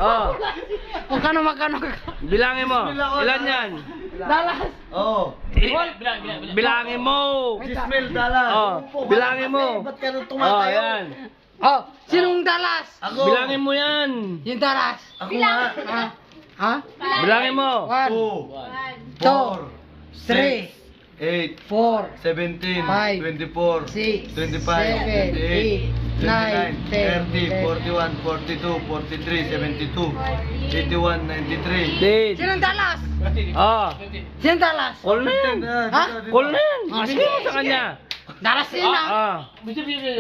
Oh. Magkano? Bilangin mo. Ilan yan? Dallas. Oo. Bilangin mo. Gismel Dallas. Oh. Bilangin mo. Ba't ka nung Oh, tumatayo? yan. Oh, sinong Dallas? Ako. Bilangin mo yan. Yung Dallas. Ako nga. Ha? Bilangin mo. 1, 2, 3, 8, 4, 17, 5, 24, 6, 25, 7, 28, 8, 29, 30, 41, 42, 43, 72, 81, 93. Date. sinong Dallas? Oh. Sinong Dallas? Call na yan. Ha? Call na yan. Sige mo sa kanya. Dallas yun ah.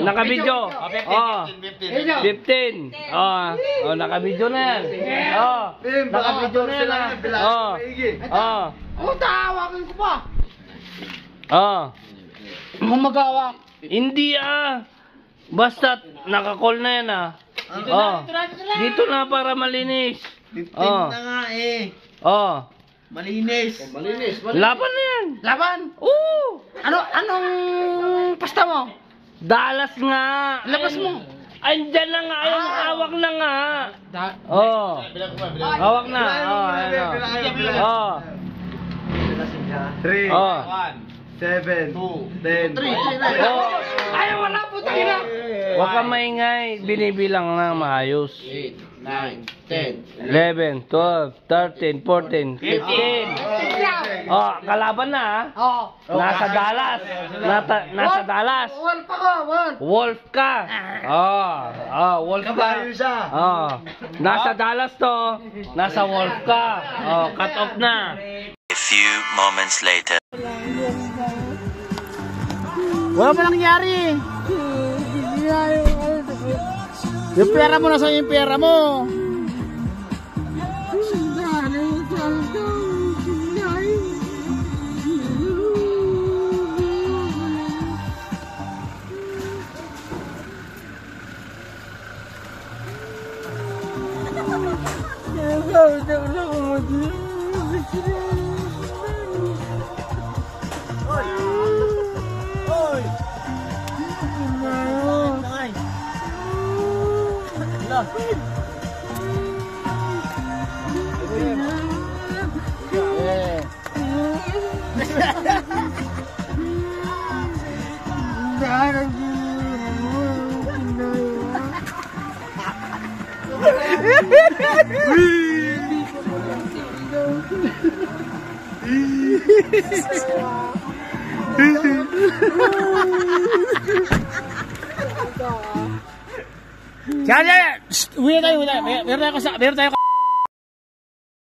Nakabidyo. Oh. 15. Oh, nakabidyo na yan. Oh. Nakabidyo na yan. Oh. Oh. Oh, tawagan ko pa. Oh. Kung magawa. Hindi basta naka-call na yan Oh. Dito na para malinis. 15 Oh. na nga eh. Oh. Malinis. Laban na yan. Laban. Oo. Anong pasta mo? Dallas nga. Labas mo. Andyan na nga. Ayun, hawak na nga. Oh. Hawak na. Oh, ayan. Oh. 3, Oh. 7, 10. Oh. Ay, wala po tayo. Huwag kang maingay. Binibilang na maayos. 9, 10. 11, 12, 13, 14, 15. Oh, kalaban na Oh. Nasa Dallas. Nasa Dallas. Wolf ako, wolf. Wolf ka. Wolf ka. Kabayo siya. Nasa Dallas to. Nasa Wolf ka. Cut off na. A few moments later. Wala pa nangyari. Yung pera mo, nasa yung pera mo. Kaya, uwi tayo. Meron tayo